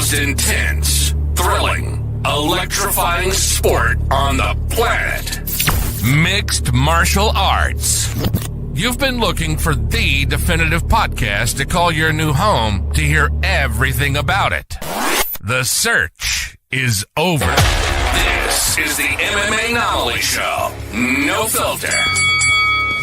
most intense, thrilling, electrifying sport on the planet. Mixed martial arts. You've been looking for the definitive podcast to call your new home to hear everything about it. The search is over. This is the MMAnomaly Show. No filter.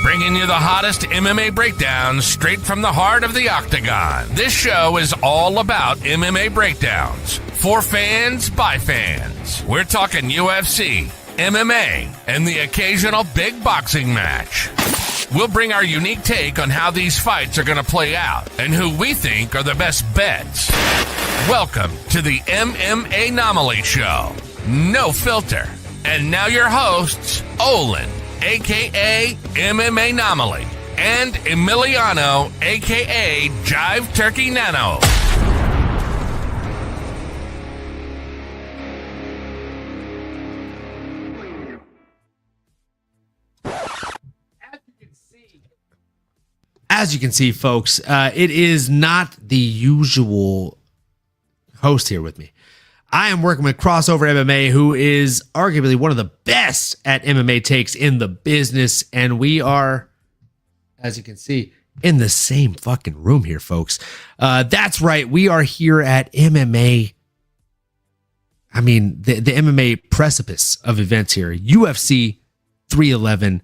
Bringing you the hottest MMA breakdowns straight from the heart of the octagon. This show is all about MMA breakdowns. For fans, by fans. We're talking UFC, MMA, and the occasional big boxing match. We'll bring our unique take on how these fights are going to play out and who we think are the best bets. Welcome to the MMAnomaly Show. No filter. And now your hosts, Olin, a.k.a. MMAnomaly, and Emiliano, a.k.a. Jive Turkey Nano. As you can see, folks, it is not the usual host here with me. I am working with Crossover MMA, who is arguably one of the best at MMA takes in the business. And we are, as you can see, in the same fucking room here, folks. That's right. We are here at MMA. I mean, the MMA precipice of events here. UFC 311.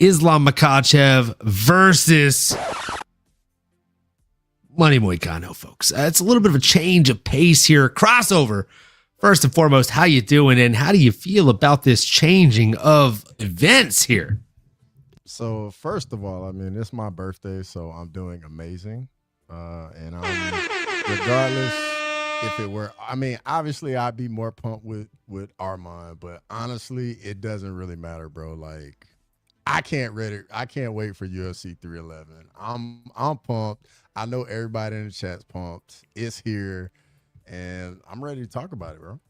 Islam Makhachev versus Manny Moicano, folks. It's a little bit of a change of pace here. Crossover, first and foremost, how you doing and how do you feel about this changing of events here? So first of all, I mean, it's my birthday, so I'm doing amazing. And I'm, regardless if it were, I mean, obviously I'd be more pumped with Armand, but honestly, it doesn't really matter, bro. Like, I can't wait for UFC 311. I'm pumped. I know everybody in the chat's pumped. It's here, and I'm ready to talk about it, bro.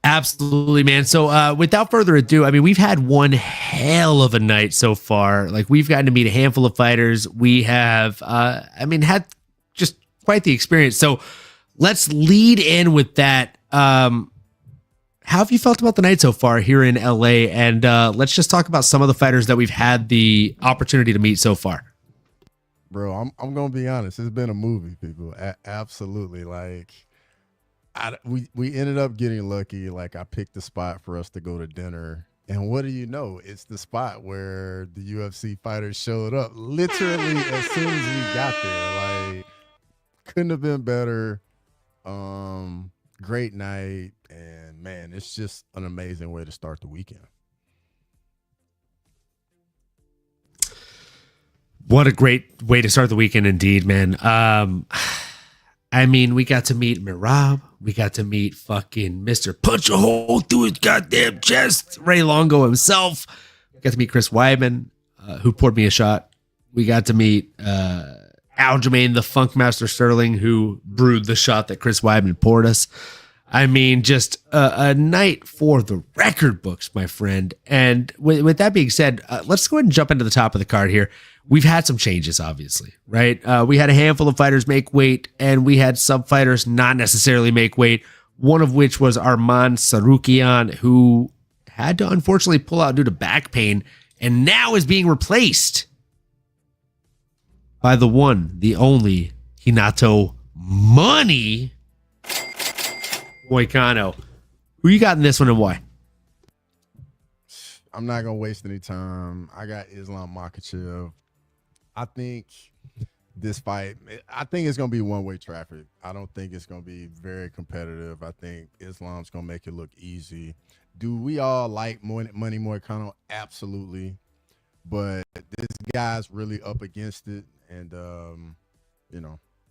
Absolutely, man. So without further ado, I mean, we've had one hell of a night so far. Like, we've gotten to meet a handful of fighters. We have, had just quite the experience. So let's lead in with that. How have you felt about the night so far here in LA? And let's just talk about some of the fighters that we've had the opportunity to meet so far. Bro, I'm going to be honest. It's been a movie, people. Absolutely. Like, we ended up getting lucky. Like, I picked the spot for us to go to dinner. And what do you know? It's the spot where the UFC fighters showed up literally as soon as we got there. Like, couldn't have been better. Great night. And man, it's just an amazing way to start the weekend. What a great way to start the weekend indeed, man. I mean, we got to meet Mirab. We got to meet fucking Mr. Punch a hole through his goddamn chest, Ray Longo himself. We got to meet Chris Weidman, who poured me a shot. We got to meet Aljamain, the Funkmaster Sterling, who brewed the shot that Chris Weidman poured us. I mean, just a night for the record books, my friend. And with that being said, let's go ahead and jump into the top of the card here. We've had some changes, obviously, right? We had a handful of fighters make weight, and we had some fighters not necessarily make weight, one of which was Arman Sarukian, who had to unfortunately pull out due to back pain, and now is being replaced by the one, the only, Hinato Money Moicano. Who you got in this one and why? I'm not going to waste any time. I got Islam Makhachev. I think this fight, I think it's going to be one-way traffic. I don't think it's going to be very competitive. I think Islam's going to make it look easy. Do we all like Money Moicano? Absolutely. But this guy's really up against it. And,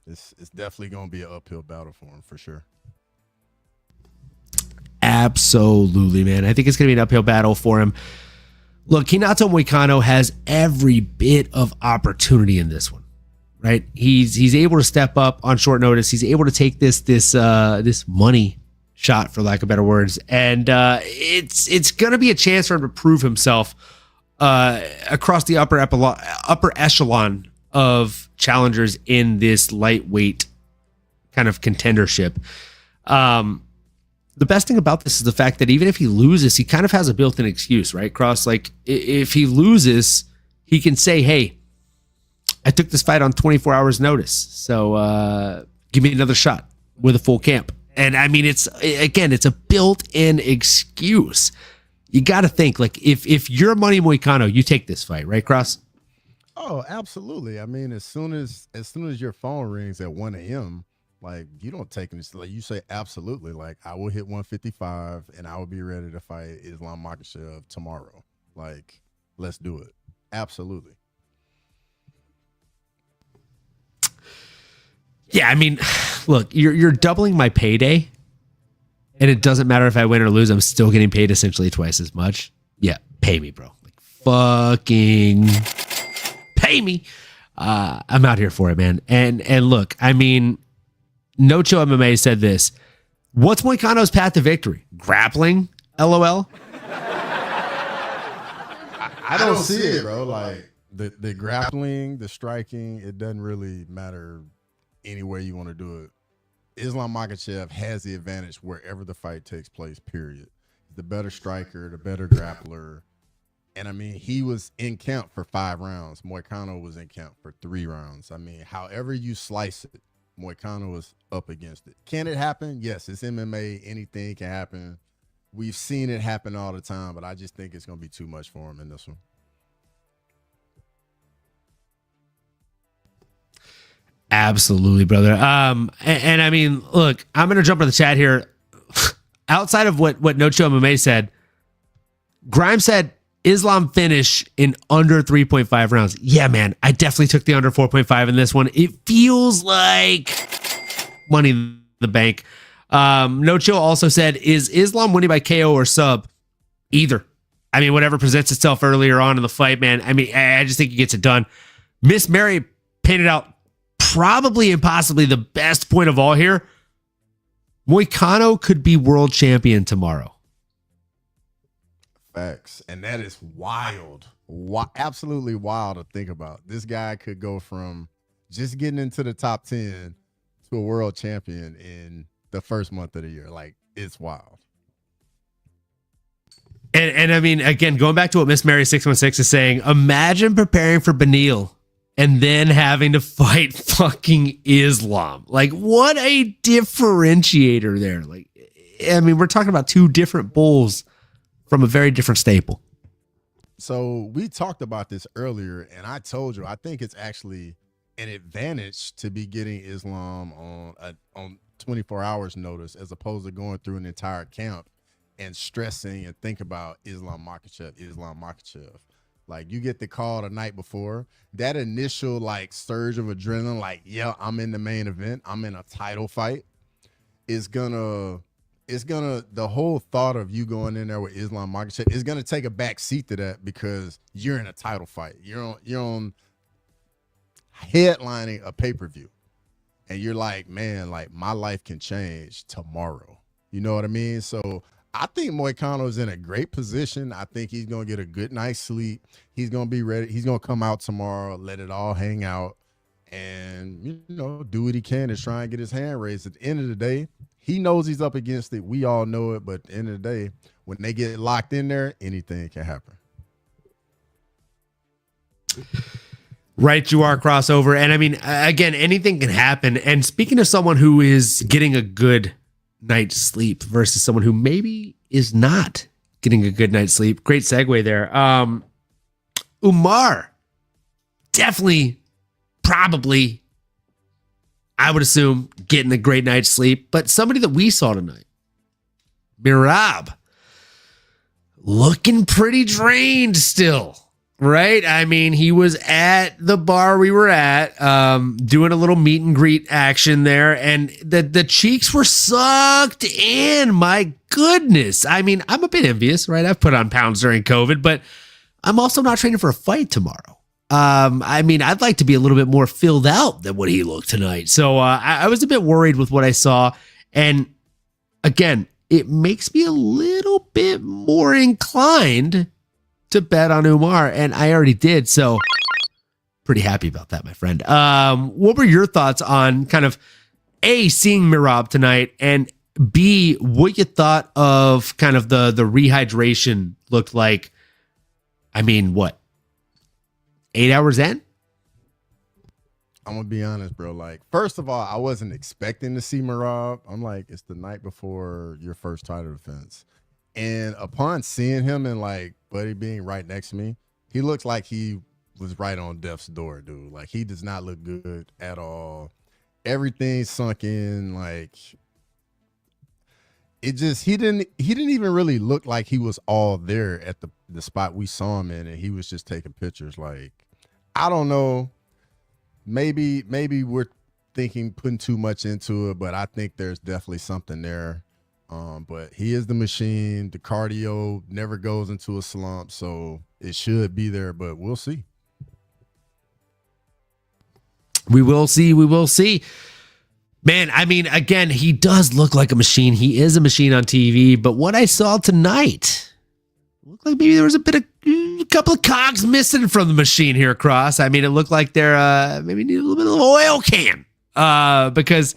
it's definitely going to be an uphill battle for him for sure. Absolutely, man. I think it's going to be an uphill battle for him. Look, Hinato Moicano has every bit of opportunity in this one, right? He's able to step up on short notice. He's able to take this money shot, for lack of better words, and it's going to be a chance for him to prove himself across the upper echelon of challengers in this lightweight kind of contendership. The best thing about this is the fact that even if he loses, he kind of has a built-in excuse, right, Cross? Like, if he loses, he can say, hey, I took this fight on 24 hours notice, so give me another shot with a full camp. And I mean, it's a built-in excuse. You got to think, like, if you're Money Moicano, you take this fight, right, Cross? Oh, absolutely. I mean, as soon as your phone rings at 1 a.m., like, you don't take this. Like, you say absolutely. Like, I will hit 155 and I will be ready to fight Islam Makhachev tomorrow. Like, let's do it. Absolutely. Yeah, I mean, look, you're doubling my payday, and it doesn't matter if I win or lose. I'm still getting paid essentially twice as much. Yeah, pay me, bro. Like, fucking pay me. I'm out here for it, man. And look, I mean, Nocho MMA said this. What's Moicano's path to victory? Grappling? LOL. I don't see it, bro. Like, the grappling, the striking, it doesn't really matter any way you want to do it. Islam Makhachev has the advantage wherever the fight takes place, period. The better striker, the better grappler. And I mean, he was in camp for 5 rounds. Moicano was in camp for 3 rounds. I mean, however you slice it, Moicano was up against it. Can it happen? Yes, it's MMA. Anything can happen. We've seen it happen all the time, but I just think it's going to be too much for him in this one. Absolutely, brother. And I mean, look, I'm going to jump in the chat here. Outside of what Nocho MMA said, Grimes said Islam finish in under 3.5 rounds. Yeah, man, I definitely took the under 4.5 in this one. It feels like money in the bank. Nocho also said, is Islam winning by KO or sub? Either. I mean, whatever presents itself earlier on in the fight, man. I mean, I just think he gets it done. Miss Mary painted out probably and possibly the best point of all here. Moicano could be world champion tomorrow. Facts. And that is wild. Absolutely wild to think about. This guy could go from just getting into the top 10 to a world champion in the first month of the year. Like, it's wild. And I mean, again, going back to what Miss Mary 616 is saying, imagine preparing for Beneil and then having to fight fucking Islam. Like, what a differentiator there. Like, I mean, we're talking about 2 different bulls from a very different staple. So we talked about this earlier, and I told you, I think it's actually an advantage to be getting Islam on 24 hours notice as opposed to going through an entire camp and stressing and think about Islam Makhachev. Like, you get the call the night before, that initial like surge of adrenaline, like, yeah, I'm in the main event, I'm in a title fight, the whole thought of you going in there with Islam Makhachev is gonna take a back seat to that because you're in a title fight. You're on headlining a pay-per-view. And you're like, man, like, my life can change tomorrow. You know what I mean? So I think Moicano's in a great position. I think he's going to get a good night's sleep. He's going to be ready. He's going to come out tomorrow, let it all hang out, and, you know, do what he can to try and get his hand raised. At the end of the day, he knows he's up against it. We all know it. But at the end of the day, when they get locked in there, anything can happen. Right, you are crossover. And I mean, again, anything can happen. And speaking of someone who is getting a good night's sleep versus someone who maybe is not getting a good night's sleep. Great segue there. Umar, definitely, probably, I would assume, getting a great night's sleep. But somebody that we saw tonight, Mirab, looking pretty drained still. Right? I mean, he was at the bar we were at, doing a little meet and greet action there, and the cheeks were sucked in. My goodness. I mean, I'm a bit envious, right? I've put on pounds during COVID, but I'm also not training for a fight tomorrow. I mean, I'd like to be a little bit more filled out than what he looked tonight. So I was a bit worried with what I saw. And again, it makes me a little bit more inclined to bet on Umar, and I already did. So pretty happy about that, my friend. What were your thoughts on kind of A, seeing Merab tonight, and B, what you thought of kind of the rehydration looked like? I mean, what, 8 hours in? I'm gonna be honest, bro. Like, first of all, I wasn't expecting to see Merab. I'm like, it's the night before your first title defense. And upon seeing him and like Buddy being right next to me, he looks like he was right on death's door, dude. Like, he does not look good at all. Everything's sunk in. Like, it just, he didn't even really look like he was all there at the spot we saw him in, and he was just taking pictures. Like, I don't know. Maybe we're putting too much into it, but I think there's definitely something there. But he is the machine. The cardio never goes into a slump, so it should be there, but we'll see. We will see. We will see. Man, I mean, again, he does look like a machine. He is a machine on TV, but what I saw tonight looked like maybe there was a couple of cogs missing from the machine here across. I mean, it looked like they're maybe need a little bit of oil can because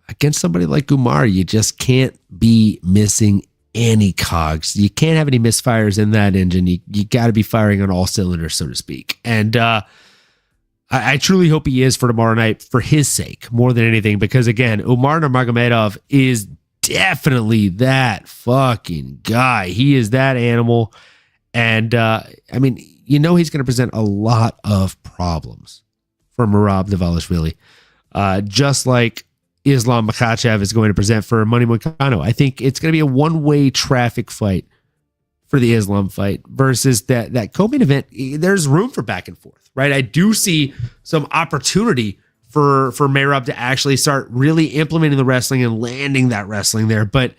against somebody like Umar, you just can't be missing any cogs. You can't have any misfires in that engine. You got to be firing on all cylinders, so to speak. And I truly hope he is for tomorrow night for his sake more than anything, because again, Umar Nurmagomedov is definitely that fucking guy. He is that animal. And I mean, you know, he's going to present a lot of problems for Merab Dvalishvili, just like Islam Makhachev is going to present for Money Moicano. I think it's going to be a one-way traffic fight for the Islam fight versus that co-main event. There's room for back and forth, right? I do see some opportunity for Merab to actually start really implementing the wrestling and landing that wrestling there. But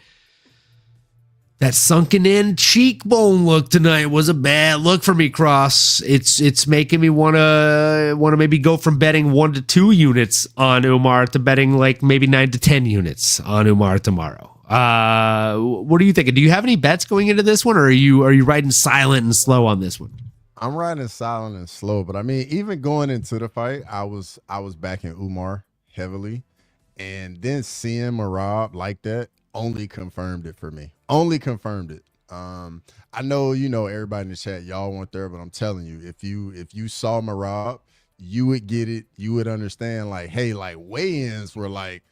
that sunken in cheekbone look tonight was a bad look for me, Cross. It's making me want to maybe go from betting 1 to 2 units on Umar to betting like maybe 9 to 10 units on Umar tomorrow. What are you thinking? Do you have any bets going into this one, or are you riding silent and slow on this one? I'm riding silent and slow, but I mean, even going into the fight, I was backing Umar heavily, and then seeing Merab like that only confirmed it for me. Only confirmed it. I know, everybody in the chat, y'all weren't there, but I'm telling you, if you saw Merab, you would get it. You would understand, like, hey, like, weigh-ins were like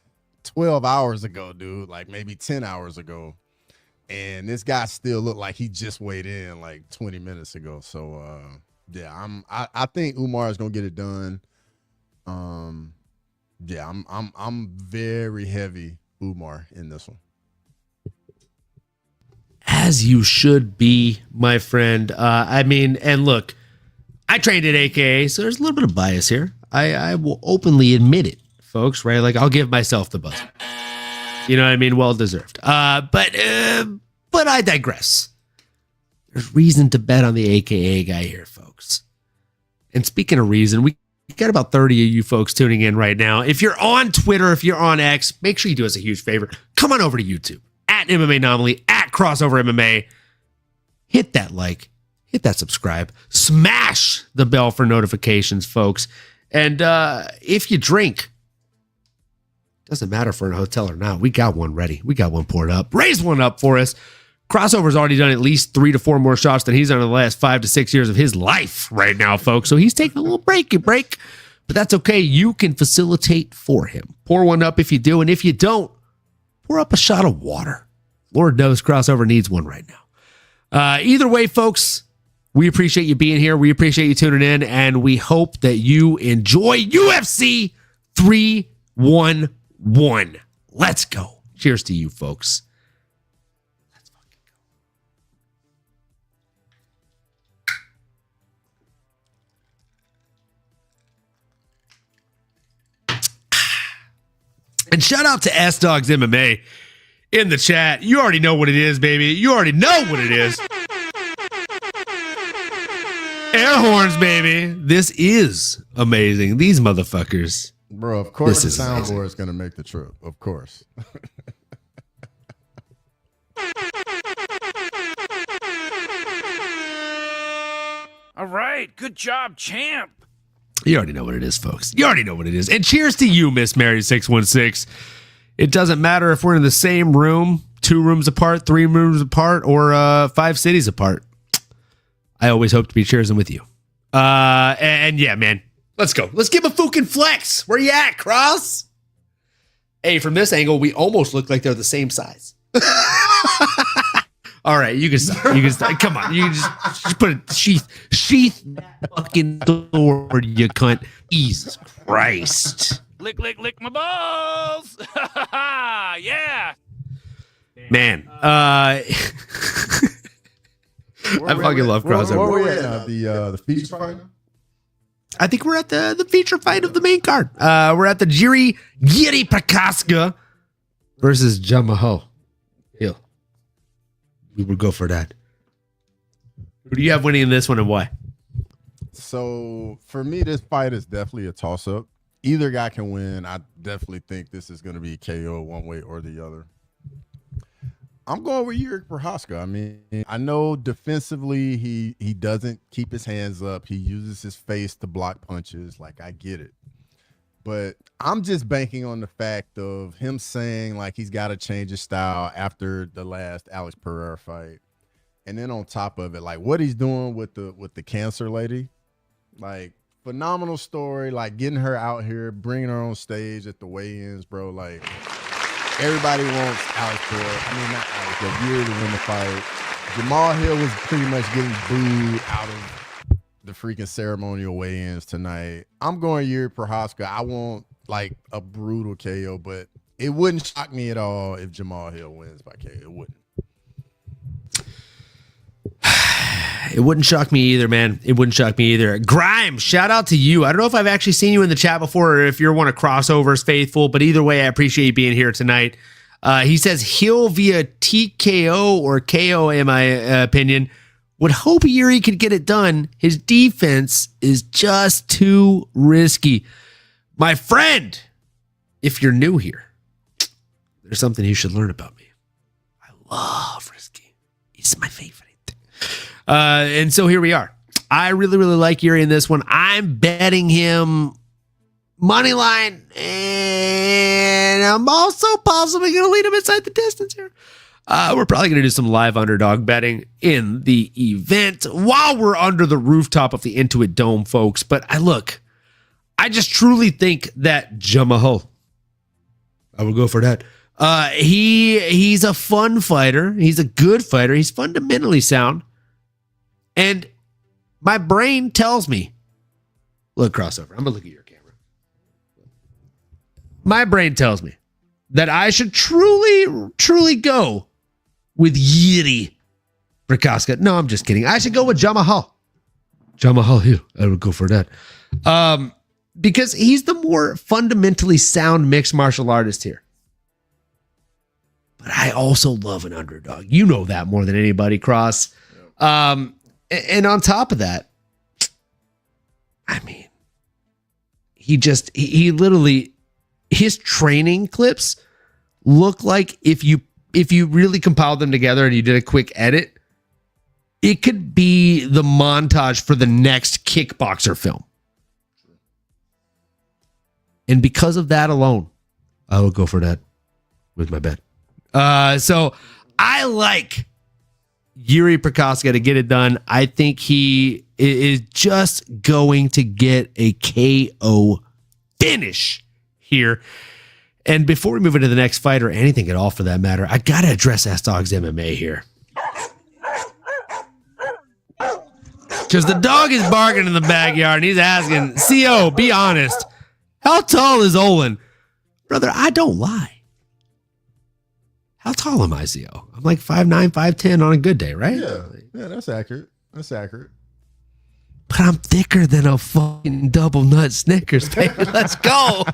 12 hours ago, dude, like maybe 10 hours ago. And this guy still looked like he just weighed in like 20 minutes ago. So yeah, I think Umar is gonna get it done. Yeah, I'm very heavy Umar in this one. As you should be, my friend. I mean, and look, I trained at AKA, so there's a little bit of bias here. I will openly admit it, folks, right? Like, I'll give myself the buzzer. You know what I mean? Well deserved. But I digress. There's reason to bet on the AKA guy here, folks. And speaking of reason, we got about 30 of you folks tuning in right now. If you're on Twitter, if you're on X, make sure you do us a huge favor. Come on over to YouTube, at MMAnomaly, at Crossover MMA. Hit that like, hit that subscribe, smash the bell for notifications, folks. And if you drink, doesn't matter if we're in a hotel or not, we got one ready. We got one poured up. Raise one up for us. Crossover's already done at least 3 to 4 more shots than he's done in the last 5 to 6 years of his life right now, folks. So he's taking a little break, but that's okay. You can facilitate for him. Pour one up if you do, and if you don't, pour up a shot of water. Lord knows Crossover needs one right now. Either way, folks, we appreciate you being here. We appreciate you tuning in, and we hope that you enjoy UFC 311. Let's go. Cheers to you, folks. Let's fucking go. And shout out to S-Dogs MMA in the chat. You already know what it is, baby. You already know what it is. Air horns, baby. This is amazing. These motherfuckers. Bro, of course the soundboard is going to make the trip. Of course. All right, good job, champ. You already know what it is, folks. You already know what it is. And cheers to you, Miss Mary 616. It doesn't matter if we're in the same room, 2 rooms apart, 3 rooms apart, or 5 cities apart. I always hope to be cheersing with you. And yeah, man, let's go. Let's give a fucking flex. Where you at, Cross? Hey, from this angle, we almost look like they're the same size. All right, you can start. You can start. Come on, you can just put a sheath that fucking sword, you cunt. Jesus Christ. Lick my balls. Yeah. Man, I fucking love crossover. Where we at now? The feature fight? I think we're at the feature fight of the main card. We're at the Jiri Prochazka versus Jamaho Hill. We would go for that. Who do you have winning in this one and why? So for me, this fight is definitely a toss-up. Either guy can win. I definitely think this is going to be KO one way or the other. I'm going with Jiri Prochazka. I mean, I know defensively he doesn't keep his hands up. He uses his face to block punches. Like, I get it. But I'm just banking on the fact of him saying, like, he's got to change his style after the last Alex Pereira fight. And then on top of it, like, what he's doing with the cancer lady, like, phenomenal story. Like, getting her out here, bringing her on stage at the weigh-ins, bro. Like, everybody wants Alex Pereira. I mean, not Alex, but Jiri to win the fight. Jamal Hill was pretty much getting booed out of the freaking ceremonial weigh-ins tonight. I'm going Jiri Prochazka. I want like a brutal KO, but it wouldn't shock me at all if Jamal Hill wins by KO. It wouldn't. It wouldn't shock me either, man. It wouldn't shock me either. Grime, shout out to you. I don't know if I've actually seen you in the chat before or if you're one of Crossovers faithful, but either way, I appreciate you being here tonight. He says Hill via TKO or KO, in my opinion. Would hope Jiri could get it done. His defense is just too risky. My friend, if you're new here, there's something you should learn about me. I love risky. It's my favorite. And so here we are. I really, really like Jiri in this one. I'm betting him money line, and I'm also possibly going to lead him inside the distance here. We're probably going to do some live underdog betting in the event while we're under the rooftop of the Intuit Dome, folks. But I just truly think that Jamaho, I will go for that. He's a fun fighter. He's a good fighter. He's fundamentally sound. And my brain tells me, look, Crossover, I'm going to look at your camera. My brain tells me that I should truly go with Jiri Prochazka. No, I'm just kidding. I should go with Jamaho Hill. I would go for that. Because he's the more fundamentally sound mixed martial artist here. But I also love an underdog. You know that more than anybody, Cross. And on top of that, I mean, he literally, his training clips look like if you really compiled them together and you did a quick edit, it could be the montage for the next kickboxer film. And because of that alone, I will go for that with my bet. So I like Jiri Prochazka to get it done. I think he is just going to get a KO finish here. And before we move into the next fight or anything at all for that matter, I got to address S-Dog's MMA here. Because the dog is barking in the backyard and he's asking, CO, be honest. How tall is Olin? Brother, I don't lie. How tall am I, CO? I'm like 5'9", 5'10" on a good day, right? Yeah, that's accurate. That's accurate. But I'm thicker than a fucking double nut Snickers, baby. Let's go.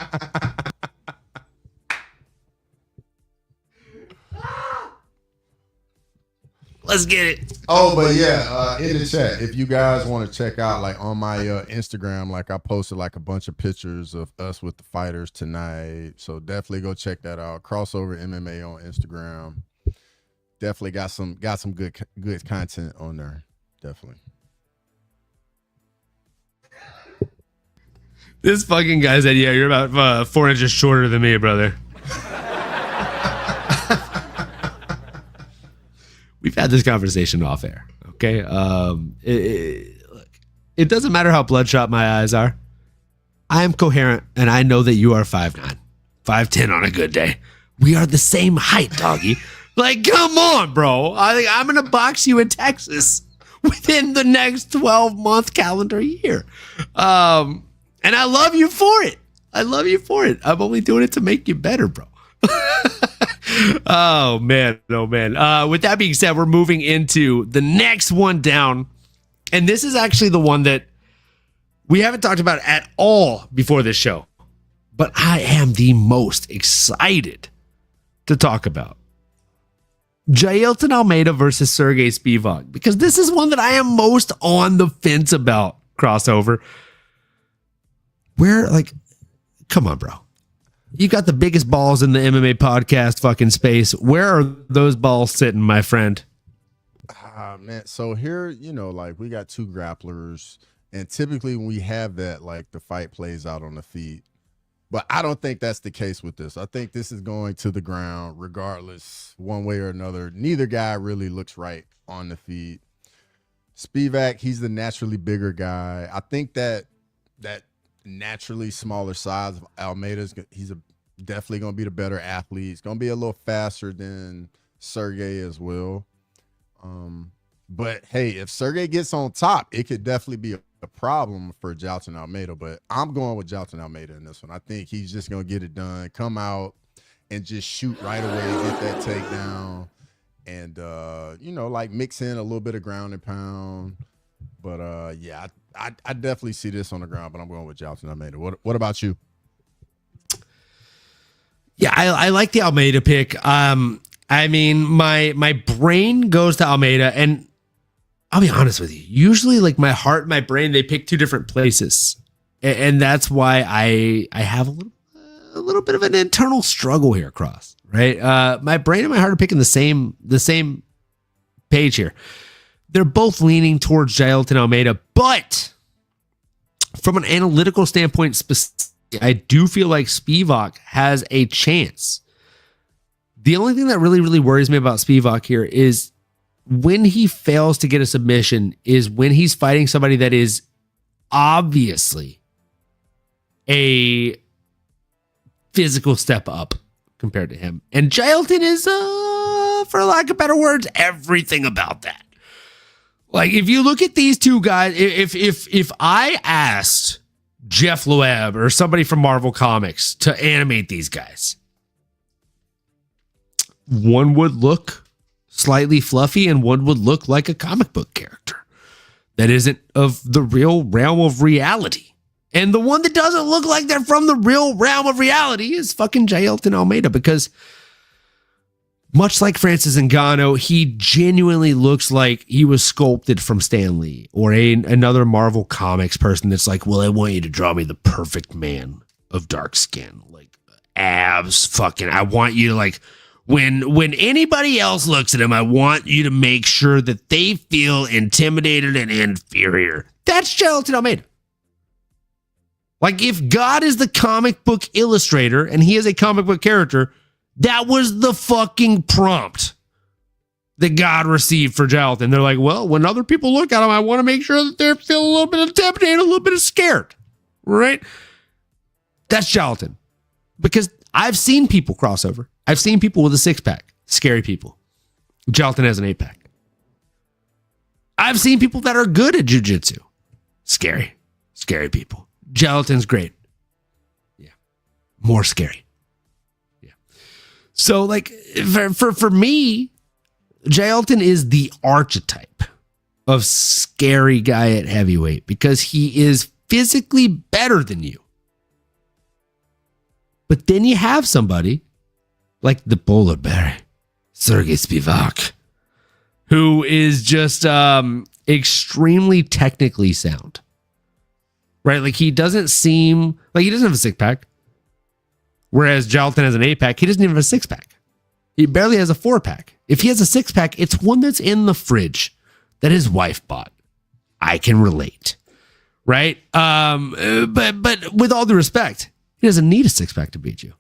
Let's get it. Oh, but yeah, in the chat, if you guys want to check out, like on my Instagram, like I posted like a bunch of pictures of us with the fighters tonight. So definitely go check that out. Crossover MMA on Instagram. Definitely got some good content on there. Definitely. This fucking guy said, yeah, you're about 4 inches shorter than me, brother. We've had this conversation off air, okay? Look, it doesn't matter how bloodshot my eyes are. I am coherent, and I know that you are 5'9", 5'10" on a good day. We are the same height, doggy. Like, come on, bro. I'm going to box you in Texas within the next 12-month calendar year. And I love you for it. I'm only doing it to make you better, bro. Oh, man. With that being said, we're moving into the next one down. And this is actually the one that we haven't talked about at all before this show. But I am the most excited to talk about. Jailton Almeida versus Sergey Spivak. Because this is one that I am most on the fence about, crossover. Where, like, come on, bro. You got the biggest balls in the MMA podcast fucking space. Where are those balls sitting, my friend? Man, so here, like we got two grapplers, and typically when we have that, like the fight plays out on the feet. But I don't think that's the case with this. I think this is going to the ground regardless, one way or another. Neither guy really looks right on the feet. Spivak, he's the naturally bigger guy. I think that naturally smaller size of Almeida's, he's definitely going to be the better athlete. He's going to be a little faster than Sergey as well. But hey, if Sergey gets on top, it could definitely be a problem for Jailton Almeida. But I'm going with Jailton Almeida in this one. I think he's just going to get it done, come out and just shoot right away, get that takedown, and like mix in a little bit of ground and pound. But yeah, I definitely see this on the ground, but I'm going with Jailton Almeida. What about you? Yeah, I like the Almeida pick. I mean, my brain goes to Almeida, and I'll be honest with you. Usually, like my heart and my brain, they pick two different places, and that's why I have a little bit of an internal struggle here, Cross. Right, my brain and my heart are picking the same page here. They're both leaning towards Jailton Almeida, but from an analytical standpoint, I do feel like Spivak has a chance. The only thing that really, really worries me about Spivak here is when he fails to get a submission is when he's fighting somebody that is obviously a physical step up compared to him. And Jailton is, for lack of better words, everything about that. Like, if you look at these two guys, if I asked Jeff Loeb or somebody from Marvel Comics to animate these guys, one would look slightly fluffy and one would look like a comic book character that isn't of the real realm of reality. And the one that doesn't look like they're from the real realm of reality is fucking Jailton Almeida, because much like Francis Ngannou, he genuinely looks like he was sculpted from Stan Lee or another Marvel Comics person that's like, well, I want you to draw me the perfect man of dark skin, like abs, fucking, I want you to like, when anybody else looks at him, I want you to make sure that they feel intimidated and inferior. That's Jailton Almeida. Like, if God is the comic book illustrator and he is a comic book character, that was the fucking prompt that God received for Jailton. They're like, well, when other people look at him, I want to make sure that they feel a little bit intimidated, a little bit scared, right? That's Jailton. Because I've seen people crossover. I've seen people with a 6-pack, scary people. Jailton has an 8-pack. I've seen people that are good at jiu-jitsu. Scary people. Jailton's great. Yeah. More scary. Yeah. So, like, for me, Jailton is the archetype of scary guy at heavyweight because he is physically better than you. But then you have somebody like the polar bear, Sergey Spivak, who is just extremely technically sound. Right? Like, he doesn't seem like he doesn't have a 6-pack. Whereas Jailton has an 8-pack. He doesn't even have a 6-pack. He barely has a 4-pack. If he has a 6-pack, it's one that's in the fridge that his wife bought. I can relate. right? But with all due respect, he doesn't need a six pack to beat you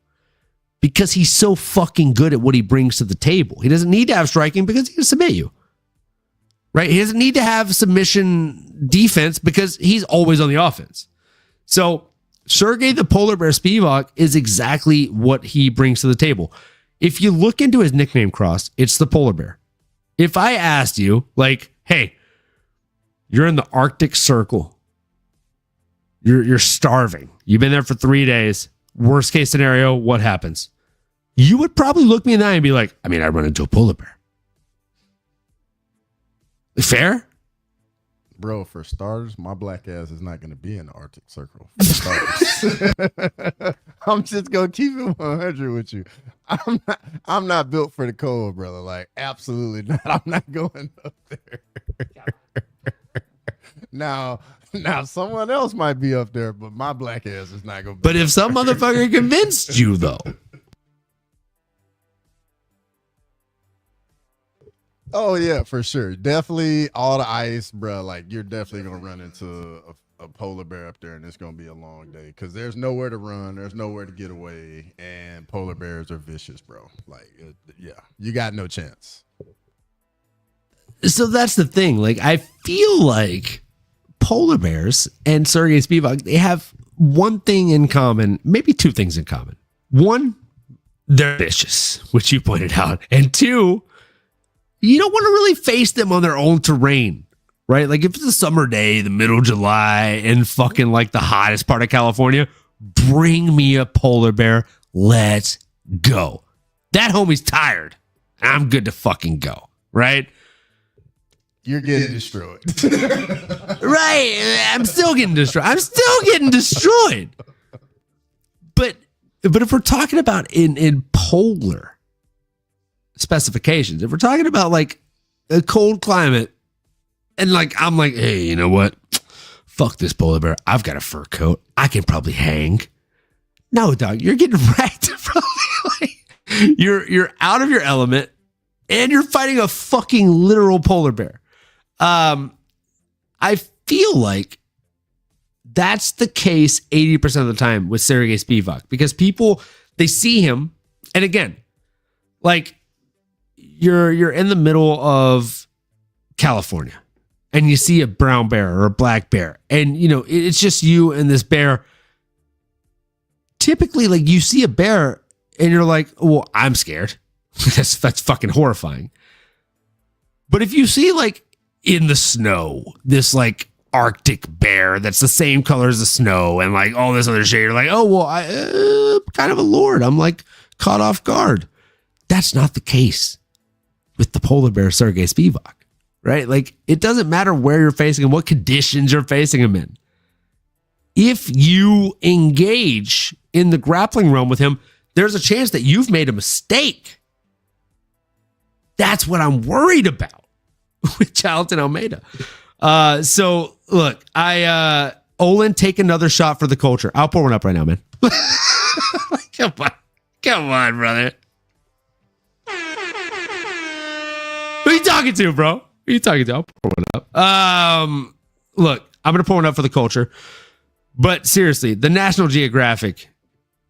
because he's so fucking good at what he brings to the table. He doesn't need to have striking because he can submit you, right? He doesn't need to have submission defense because he's always on the offense. So Sergey the Polar Bear Spivak is exactly what he brings to the table. If you look into his nickname cross, it's the Polar Bear. If I asked you, like, hey, you're in the Arctic Circle. You're starving. You've been there for 3 days. Worst case scenario, what happens? You would probably look me in the eye and be like, I mean, I run into a polar bear. Fair? Bro, for starters, my black ass is not going to be in the Arctic Circle. For starters. I'm just going to keep it 100 with you. I'm not built for the cold, brother. Like, absolutely not. I'm not going up there. Now, someone else might be up there, but my black ass is not going to be. But if some motherfucker convinced you, though. Oh, yeah, for sure. Definitely all the ice, bro. Like, you're definitely going to run into a polar bear up there, and it's going to be a long day because there's nowhere to run. There's nowhere to get away, and polar bears are vicious, bro. Like, yeah, you got no chance. So that's the thing. Like, I feel like polar bears and Sergey Spivak, they have one thing in common, maybe two things in common. One, they're vicious, which you pointed out. And two, you don't want to really face them on their own terrain, right? Like if it's a summer day, the middle of July, in fucking like the hottest part of California, bring me a polar bear. Let's go. That homie's tired. I'm good to fucking go, right? You're getting destroyed. Right. I'm still getting destroyed. But if we're talking about in polar specifications, if we're talking about like a cold climate and like I'm like, hey, you know what? Fuck this polar bear. I've got a fur coat. I can probably hang. No, dog, you're getting wrecked. You're out of your element and you're fighting a fucking literal polar bear. I feel like that's the case 80% of the time with Sergey Spivak because people, they see him. And again, like you're in the middle of California and you see a brown bear or a black bear and you know, it's just you and this bear. Typically, like you see a bear and you're like, well, I'm scared. that's fucking horrifying. But if you see like in the snow, this like Arctic bear that's the same color as the snow and like all this other shit, you're like, oh, well, I'm kind of allured. I'm like caught off guard. That's not the case with the polar bear Sergey Spivak, right? Like it doesn't matter where you're facing him, what conditions you're facing him in. If you engage in the grappling realm with him, there's a chance that you've made a mistake. That's what I'm worried about with Charlton Almeida. So look, Olin, take another shot for the culture. I'll pour one up right now, man. Come on, brother. Who are you talking to, bro? Who are you talking to? I'll pour one up. Look, I'm gonna pour one up for the culture. But seriously, the National Geographic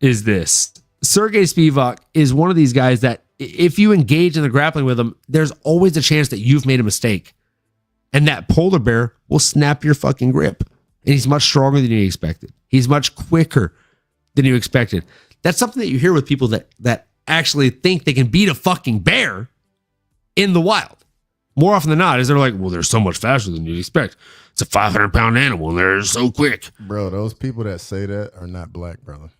is this. Sergey Spivak is one of these guys that if you engage in the grappling with him, there's always a chance that you've made a mistake. And that polar bear will snap your fucking grip. And he's much stronger than you expected. He's much quicker than you expected. That's something that you hear with people that actually think they can beat a fucking bear in the wild. More often than not, is they're like, well, they're so much faster than you'd expect. It's a 500-pound animal and they're so quick. Bro, those people that say that are not black, brother.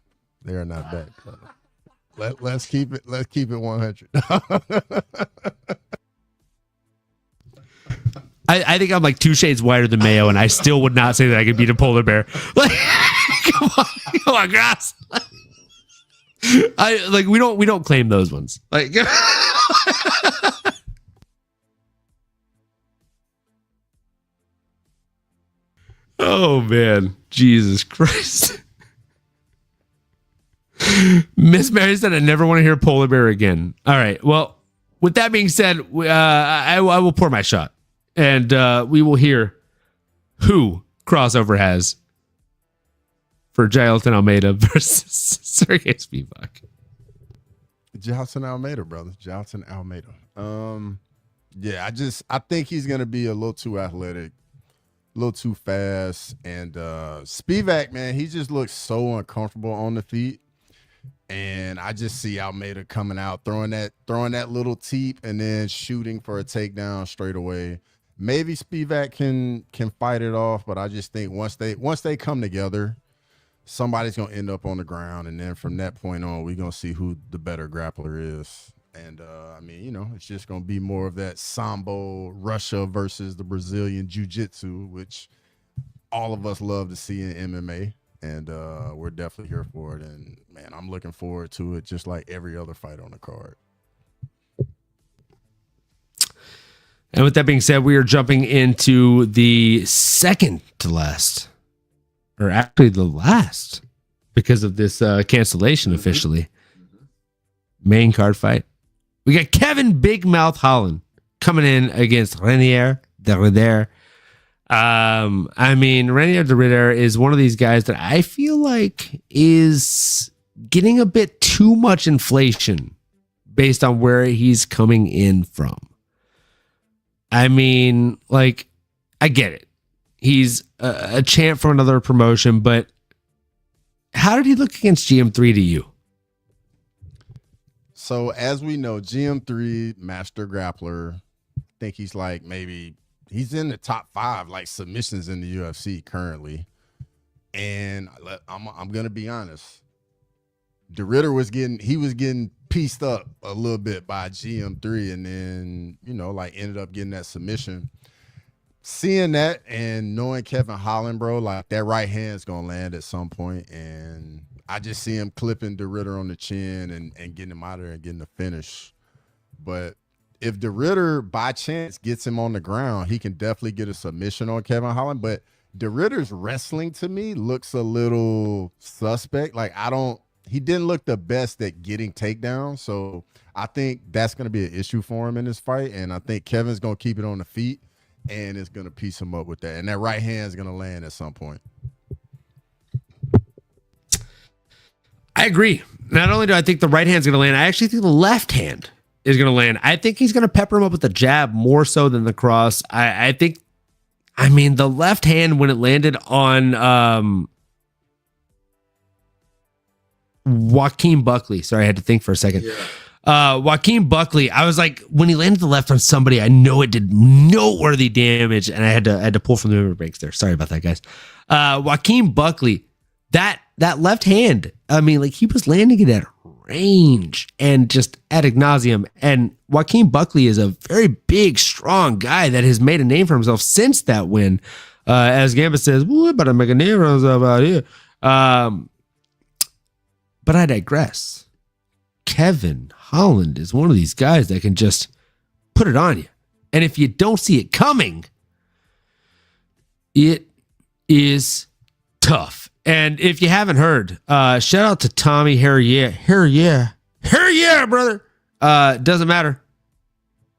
They are not black, brother. Let's keep it 100. I think I'm like 2 shades whiter than Mayo, and I still would not say that I could beat a polar bear. Like, come on, guys. We don't claim those ones. Like, oh man, Jesus Christ. Miss Mary said, I never want to hear polar bear again. All right. Well, with that being said, I will pour my shot and we will hear who crossover has for Jailton Almeida versus Sergey Spivak? Jailton Almeida, brother. Jailton Almeida. Yeah, I think he's gonna be a little too athletic, a little too fast, and Spivak, man, he just looks so uncomfortable on the feet, and I just see Almeida coming out, throwing that little teep, and then shooting for a takedown straight away. Maybe Spivak can fight it off, but I just think once they come together, somebody's gonna end up on the ground, and then from that point on, we're gonna see who the better grappler is. And I mean, you know, it's just gonna be more of that Sambo Russia versus the Brazilian Jiu-Jitsu, which all of us love to see in MMA, and we're definitely here for it. And man, I'm looking forward to it, just like every other fight on the card. And with that being said, we are jumping into the second to last, or actually the last, because of this cancellation officially. Main card fight. We got Kevin Big Mouth Holland coming in against Renier de Rider. I mean, Renier de Rider is one of these guys that I feel like is getting a bit too much inflation based on where he's coming in from. I mean, like, I get it. He's a champ from another promotion, but how did he look against GM3 to you? So as we know, GM3 master grappler. I think he's like he's in the top 5 like submissions in the UFC currently. And I'm gonna be honest, de Ritter was getting pieced up a little bit by GM3, and then like ended up getting that submission. Seeing that and knowing Kevin Holland, bro, like that right hand's gonna land at some point, and I just see him clipping de Ritter on the chin and getting him out of there and getting the finish. But if de Ritter by chance gets him on the ground, he can definitely get a submission on Kevin Holland. But de Ritter's wrestling to me looks a little suspect. Like he didn't look the best at getting takedowns. So I think that's going to be an issue for him in this fight. And I think Kevin's going to keep it on the feet and is going to piece him up with that. And that right hand is going to land at some point. I agree. Not only do I think the right hand's going to land, I actually think the left hand is going to land. I think he's going to pepper him up with the jab more so than the cross. I think, I mean, the left hand, when it landed on Joaquin Buckley. Sorry, I had to think for a second. Yeah. Joaquin Buckley, I was like, when he landed the left on somebody, I know it did noteworthy damage, and I had to pull from the memory breaks there. Sorry about that, guys. Joaquin Buckley, that left hand, I mean, like, he was landing it at range and just ad nauseum. And Joaquin Buckley is a very big, strong guy that has made a name for himself since that win. As Gambit says, "What about to make a name for himself out here?" But I digress. Kevin Holland is one of these guys that can just put it on you. And if you don't see it coming, it is tough. And if you haven't heard, shout out to Tommy. Hell yeah, brother. Doesn't matter.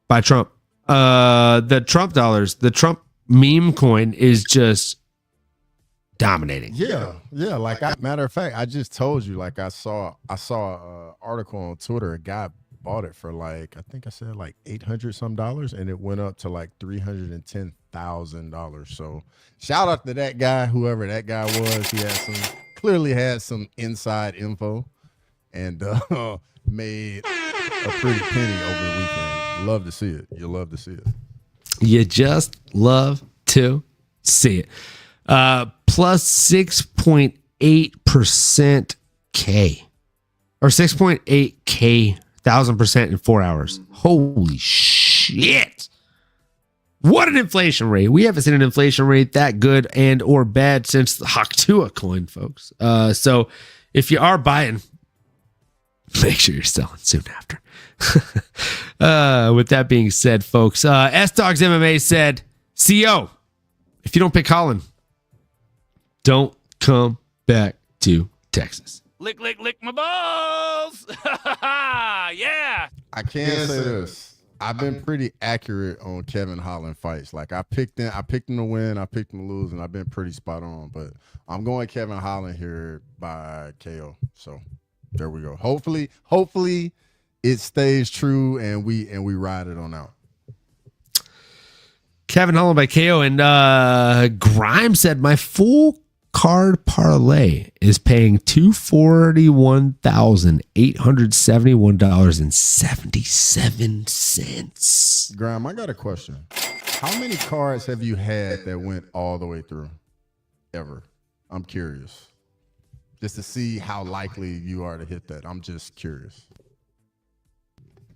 Buy Trump. The Trump dollars, the Trump meme coin is just dominating. Yeah. Like, matter of fact, I just told you, like, I saw an article on Twitter. A guy bought it for like, I think I said like $800 some, and it went up to like $310,000. So shout out to that guy, whoever that guy was. He clearly had some inside info, and made a pretty penny over the weekend. Love to see it. You love to see it. You just love to see it. Plus 6.8% K, or 6.8K 1,000% in 4 hours. Holy shit. What an inflation rate. We haven't seen an inflation rate that good and or bad since the Haktua coin, folks. So if you are buying, make sure you're selling soon after. With that being said, folks, S-Dogs MMA said, CO, if you don't pick Holland, don't come back to Texas. Lick my balls. Yeah. I can say this. I've been pretty accurate on Kevin Holland fights. Like I picked him to win, I picked him to lose, and I've been pretty spot on. But I'm going Kevin Holland here by KO. So there we go. Hopefully it stays true and we ride it on out. Kevin Holland by KO, and Grimes said my full card parlay is paying $241,871.77. Graham, I got a question. How many cards have you had that went all the way through? Ever? I'm curious. Just to see how likely you are to hit that. I'm just curious.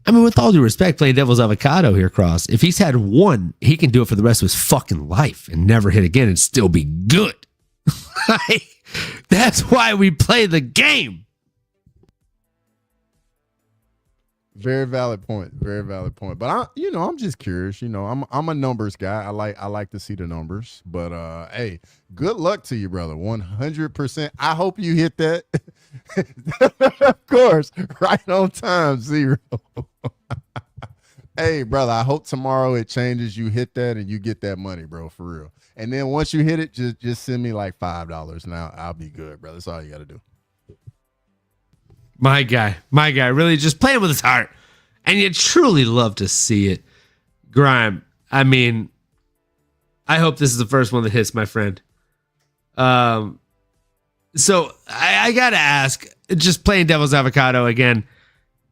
I mean, with all due respect, playing devil's avocado here, Cross. If he's had one, he can do it for the rest of his fucking life and never hit again and still be good. That's why we play the game. Very valid point. Very valid point. But I'm just curious. I'm a numbers guy. I like to see the numbers. But hey, good luck to you, brother. 100%. I hope you hit that. Of course, right on time, 0. Hey, brother, I hope tomorrow it changes. You hit that and you get that money, bro, for real. And then once you hit it, just send me like $5. Now I'll be good, brother. That's all you got to do. My guy, really just playing with his heart. And you truly love to see it. Grime, I mean, I hope this is the first one that hits, my friend. So I got to ask, just playing devil's avocado again,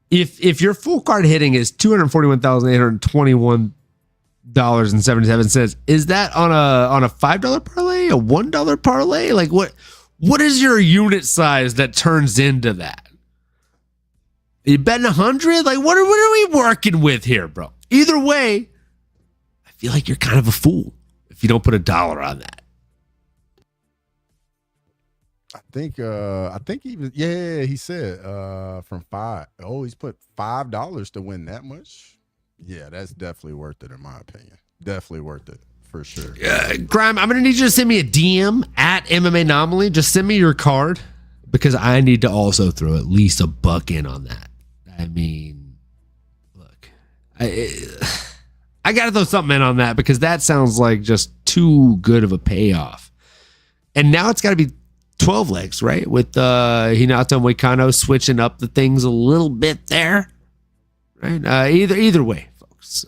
if your full card hitting is $241,821.77, is that on a $5 parlay, a $1 parlay? Like what is your unit size that turns into that? Are you betting 100? Like what are we working with here, bro? Either way, I feel like you're kind of a fool if you don't put $1 on that. I think even he said from 5. Oh, he's put $5 to win that much. Yeah, that's definitely worth it in my opinion. Definitely worth it for sure. Grime, I'm gonna need you to send me a DM at MMAnomaly. Just send me your card because I need to also throw at least $1 in on that. I mean, look, I gotta throw something in on that because that sounds like just too good of a payoff. And now it's got to be 12 legs, right? With Hinata Moicano switching up the things a little bit there, right? Either way, folks.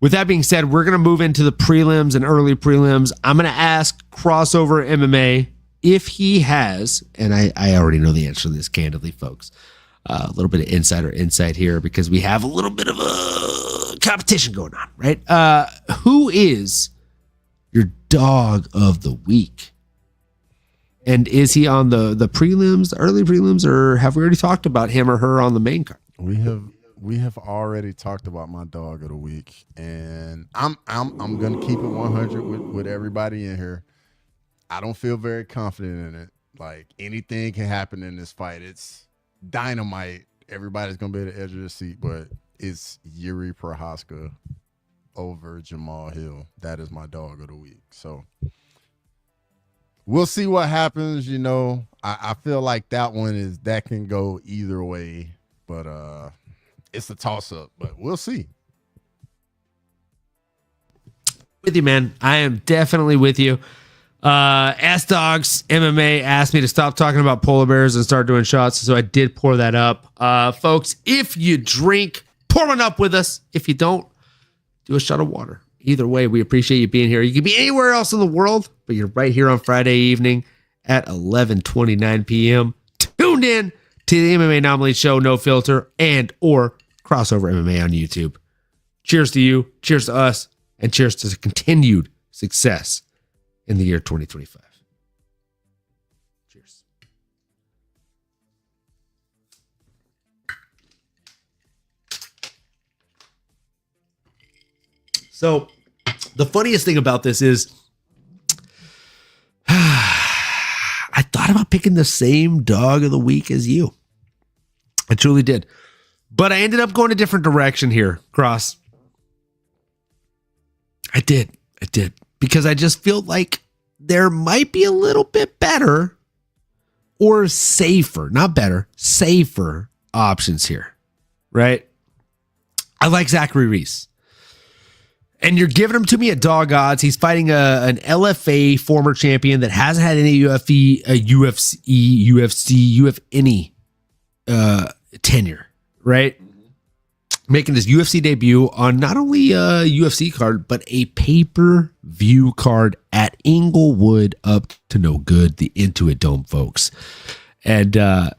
With that being said, we're going to move into the prelims and early prelims. I'm going to ask Crossover MMA if he has, and I already know the answer to this candidly, folks. A little bit of insider insight here because we have a little bit of a competition going on, right? Who is your dog of the week? And is he on the prelims, the early prelims, or have we already talked about him or her on the main card? We have already talked about my dog of the week, and I'm gonna keep it 100 with everybody in here. I don't feel very confident in it. Like anything can happen in this fight. It's dynamite. Everybody's gonna be at the edge of their seat, but it's Yuri Prohaska over Jamal Hill. That is my dog of the week. So we'll see what happens. I feel like that can go either way, but it's a toss up, but we'll see. With you, man. I am definitely with you. Ass Dogs MMA asked me to stop talking about polar bears and start doing shots, so I did pour that up. Folks, if you drink, pour one up with us. If you don't, do a shot of water. Either way, we appreciate you being here. You can be anywhere else in the world, but you're right here on Friday evening at 11:29 p.m. Tuned in to the MMAnomaly Show, No Filter, and or Crossover MMA on YouTube. Cheers to you, cheers to us, and cheers to the continued success in the year 2025. Cheers. So, the funniest thing about this is I thought about picking the same dog of the week as you. I truly did. But I ended up going a different direction here, Cross. I did. Because I just feel like there might be a little bit better or safer, not better, safer options here, right? I like Zachary Reese. And you're giving him to me at dog odds. He's fighting an LFA former champion that hasn't had any UFC tenure, right? Making his UFC debut on not only a UFC card, but a pay-per-view card at Inglewood up to no good, the Intuit Dome, folks. And I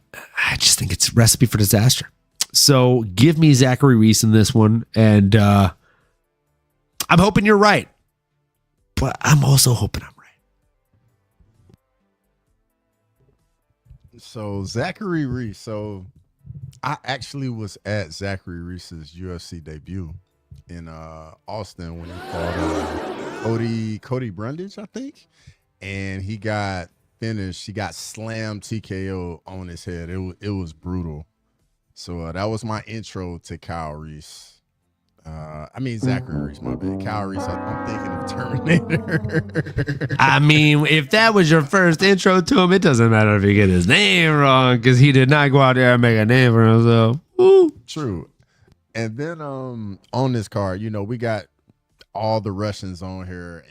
just think it's a recipe for disaster. So give me Zachary Reese in this one. And I'm hoping you're right. But I'm also hoping I'm right. So Zachary Reese. So I actually was at Zachary Reese's UFC debut in Austin when he fought Cody Brundage, I think. And he got finished. He got slammed TKO on his head. It was brutal. So that was my intro to Kyle Reese. Zachary Reese, my bad. Kyle Reese, I'm thinking of Terminator. I mean, if that was your first intro to him, it doesn't matter if you get his name wrong because he did not go out there and make a name for himself. Woo. True. And then on this card, we got all the Russians on here,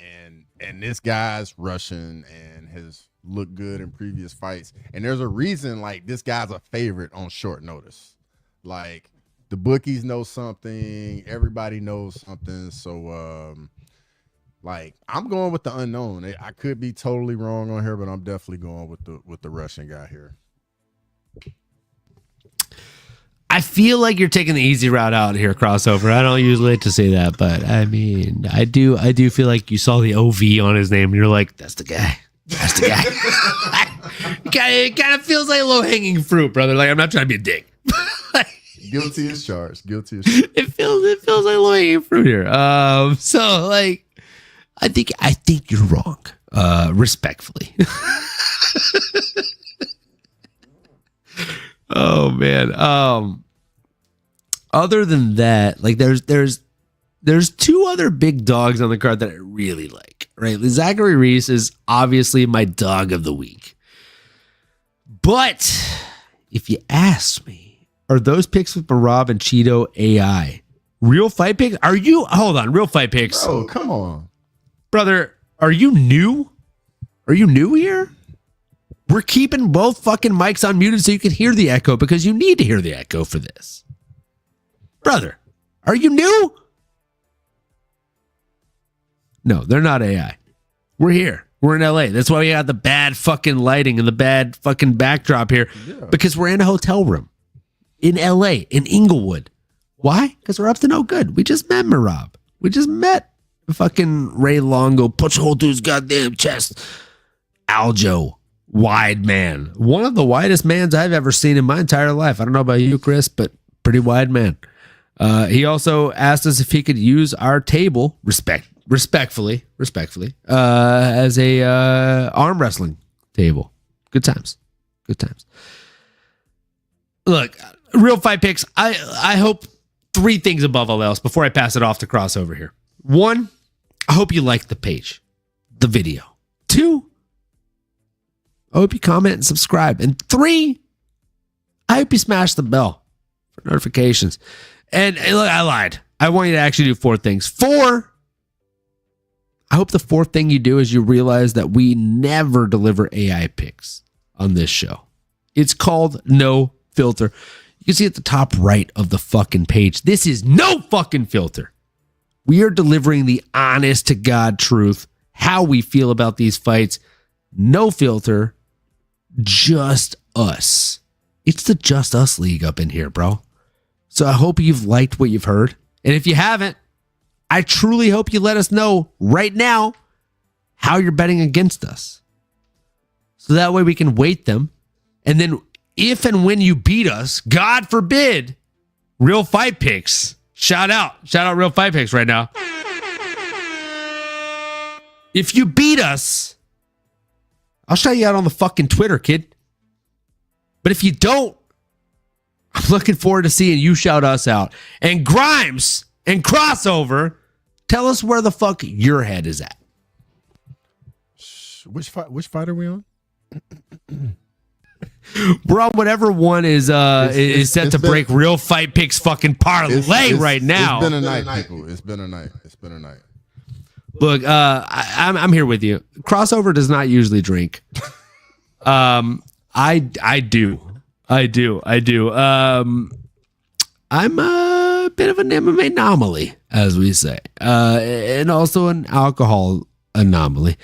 and this guy's Russian and has looked good in previous fights. And there's a reason, like, this guy's a favorite on short notice. Like, the bookies know something. Everybody knows something. So, I'm going with the unknown. I could be totally wrong on here, but I'm definitely going with the Russian guy here. I feel like you're taking the easy route out here, crossover. I don't usually like to say that, but I mean, I do feel like you saw the OV on his name and you're like, that's the guy. That's the guy. It kind of feels like low hanging fruit, brother. Like, I'm not trying to be a dick. Guilty as charged. It feels like low hanging fruit here. So like, I think you're wrong. Respectfully. Oh man. Other than that, like there's two other big dogs on the card that I really like. Right, Zachary Reese is obviously my dog of the week. But if you ask me, are those picks with Marab and Cheeto AI real fight picks? Hold on, real fight picks? Oh, come on, brother. Are you new? Are you new here? We're keeping both fucking mics unmuted so you can hear the echo because you need to hear the echo for this. Brother, are you new? No, they're not AI. We're here. We're in LA. That's why we got the bad fucking lighting and the bad fucking backdrop here because we're in a hotel room in LA, in Inglewood. Why? Because we're up to no good. We just met Marab. We just met fucking Ray Longo. Punch a hole through his goddamn chest. Aljo. Wide man. One of the widest mans I've ever seen in my entire life. I don't know about you, Chris, but pretty wide man. He also asked us if he could use our table, respectfully, as a arm wrestling table. Good times. Look, real fight picks. I hope three things above all else before I pass it off to crossover here. One, I hope you like the page, the video. Two, I hope you comment and subscribe. And three, I hope you smash the bell for notifications. And look, I lied. I want you to actually do four things. Four, I hope the fourth thing you do is you realize that we never deliver AI picks on this show. It's called No Filter. You can see at the top right of the fucking page. This is no fucking filter. We are delivering the honest to God truth, how we feel about these fights. No filter. Just us. It's the Just Us League up in here, bro. So I hope you've liked what you've heard. And if you haven't, I truly hope you let us know right now how you're betting against us. So that way we can weight them. And then if and when you beat us, God forbid, real fight picks. Shout out real fight picks right now. If you beat us, I'll shout you out on the fucking Twitter, kid. But if you don't, I'm looking forward to seeing you shout us out. And Grimes and Crossover, tell us where the fuck your head is at. Which fight are we on? We're on whatever one is set to break Real Fight Picks fucking parlay right now. It's been a night, people. It's been a night. Look, I'm here with you. Crossover does not usually drink. I do. I'm a bit of an MMA anomaly, as we say, and also an alcohol anomaly.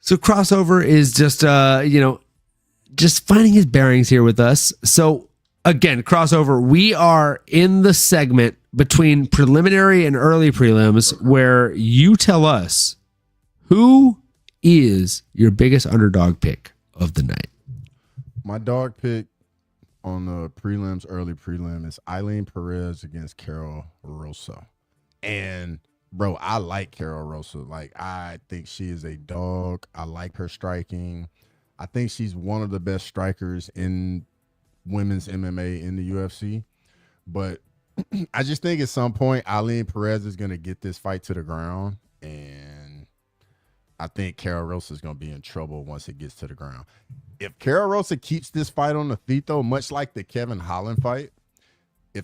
So Crossover is just just finding his bearings here with us. So again, Crossover, we are in the segment between preliminary and early prelims where you tell us who is your biggest underdog pick of the night. My dog pick on the prelims, early prelim, is Eileen Perez against Carol Rosa. And bro, I like Carol Rosa. Like, I think she is a dog. I like her striking. I think she's one of the best strikers in women's MMA in the UFC. But I just think at some point, Eileen Perez is going to get this fight to the ground. And I think Carol Rosa is going to be in trouble once it gets to the ground. If Carol Rosa keeps this fight on the feet, though, much like the Kevin Holland fight,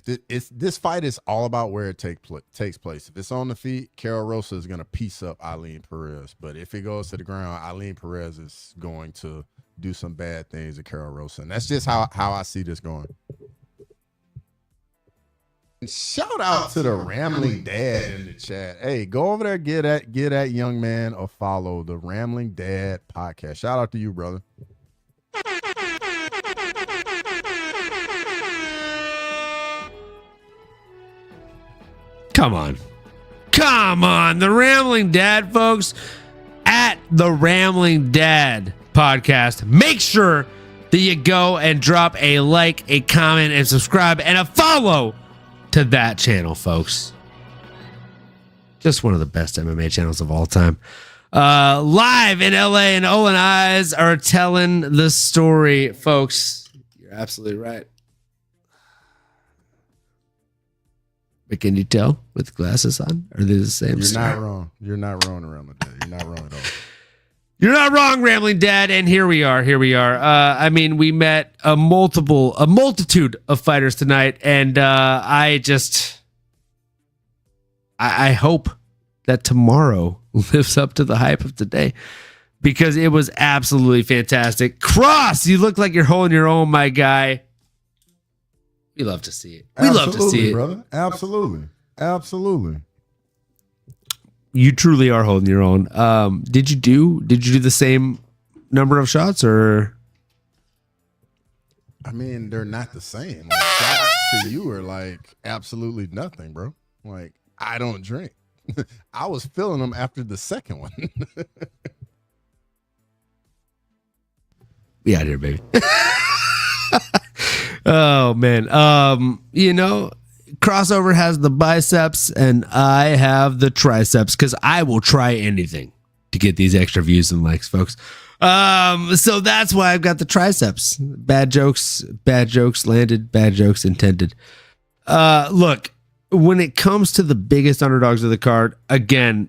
this fight is all about where it takes place. If it's on the feet, Carol Rosa is going to piece up Eileen Perez. But if it goes to the ground, Eileen Perez is going to do some bad things to Carol Rosa. And that's just how I see this going. Shout out to the Rambling Dad in the chat. Hey, go over there, give that young man a follow, the Rambling Dad podcast. Shout out to you, brother. Come on, the Rambling Dad, folks, at the Rambling Dad podcast. Make sure that you go and drop a like, a comment, and subscribe, and a follow to that channel, folks. Just one of the best MMA channels of all time. Live in LA, and Olin Eyes are telling the story, folks. You're absolutely right. But can you tell with glasses on? Are they the same? You're not wrong. You're not wrong, Rambling Dad. You're not wrong at all. You're not wrong, Rambling Dad. And here we are. I mean, we met a multitude of fighters tonight, and I hope that tomorrow lives up to the hype of today, because it was absolutely fantastic. Cross, you look like you're holding your own, my guy. We love to see it. Love to see it, brother. Absolutely. You truly are holding your own. Did you do the same number of shots, or? I mean, they're not the same. Like, shots to you are like absolutely nothing, bro. Like, I don't drink. I was feeling them after the second one. Be out here, baby. Oh man. Crossover has the biceps and I have the triceps, because I will try anything to get these extra views and likes, folks. So that's why I've got the triceps. Bad jokes landed, bad jokes intended. Look, when it comes to the biggest underdogs of the card, again,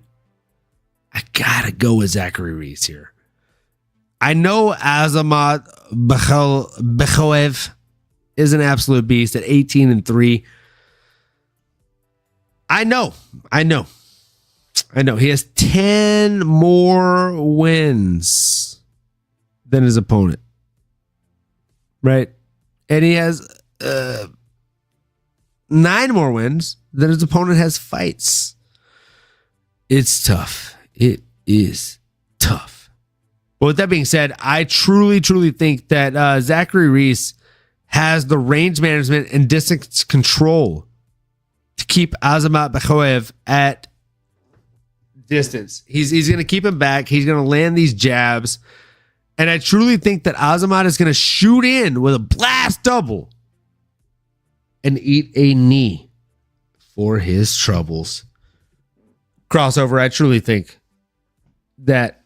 I gotta go with Zachary Reese here. I know Azamat Bekhoev is an absolute beast at 18-3. I know. He has 10 more wins than his opponent. Right? And he has 9 more wins than his opponent has fights. It's tough. It is tough. But with that being said, I truly think that Zachary Reese has the range management and distance control to keep Azamat Bekhoev at distance. He's going to keep him back. He's going to land these jabs. And I truly think that Azamat is going to shoot in with a blast double and eat a knee for his troubles. Crossover, I truly think that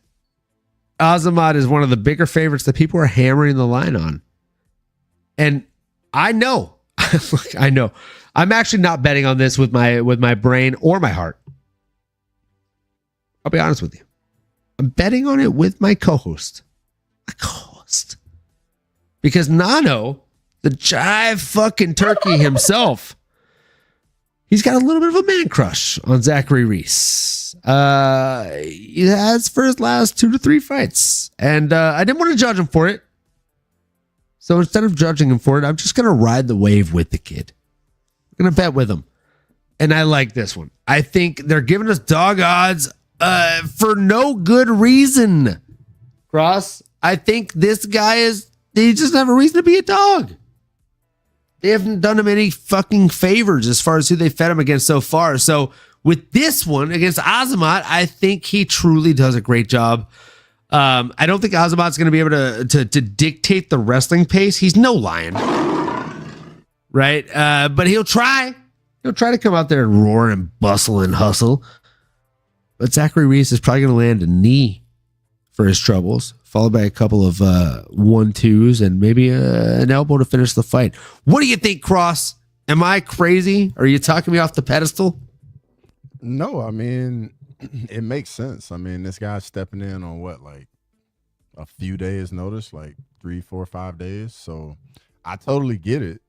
Azamat is one of the bigger favorites that people are hammering the line on. And I know, I'm actually not betting on this with my brain or my heart. I'll be honest with you. I'm betting on it with my co-host. Because Nano, the jive fucking turkey himself, he's got a little bit of a man crush on Zachary Reese. He has for his last 2 to 3 fights. And I didn't want to judge him for it. So instead of judging him for it, I'm just going to ride the wave with the kid. I'm going to bet with him. And I like this one. I think they're giving us dog odds for no good reason. Cross, I think this guy he just have a reason to be a dog. They haven't done him any fucking favors as far as who they fed him against so far. So with this one against Azamat, I think he truly does a great job. I don't think Azamat's going to be able to dictate the wrestling pace. He's no lion, right? But he'll try. He'll try to come out there and roar and bustle and hustle. But Zachary Reese is probably going to land a knee for his troubles, followed by a couple of 1-2s and maybe an elbow to finish the fight. What do you think, Cross? Am I crazy? Are you talking me off the pedestal? No, I mean, it makes sense. I mean, this guy's stepping in on what, like a few days notice, like 3, 4, 5 days. So I totally get it.